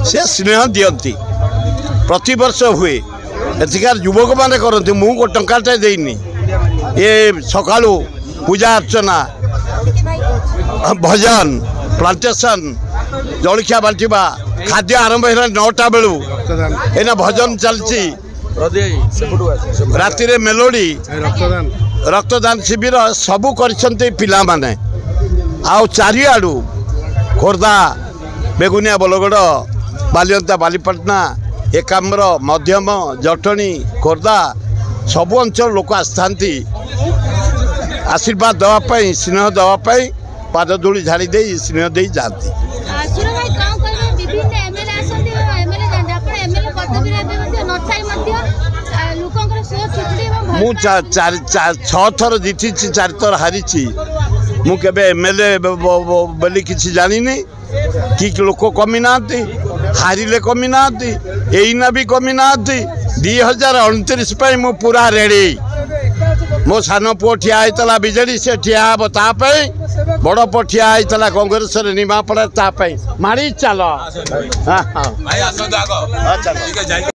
से स्नेह दियंती प्रति वर्ष हुए एथिकार युवक माने करते मु टंकाटे देनी ये सका पूजा अर्चना भजन प्लांटेशन जलखिया बांटा खाद्य आरंभ है 9टा बेलू एना भजन चलती राति मेलोडी रक्तदान शिविर सबू करछन्ते पिला माने आउ चारिआडू खोर्धा बेगुनिया बलगड़ बालियंता बालीपाटना एकाम्र मध्यम जटणी खोर्धा सबु अंचल लोक आसथांती आशीर्वाद दवापाई स्नेह दवापाई पादधूली झाड़ी दे स्नेह दे जाती मु 6 थर जीती 4 थर हारी मु केबे एमएलए बोली किसी जानी कि लोक कमी ना हारिले कमी ना एना भी कमी ना 2029 मु पूरा रेडी मो सान पुओ ठिया होता बीजेडी से ठिया हम तापाई बड़ पुओ ठिया होता कांग्रेस निमापड़ा माड़ी चल।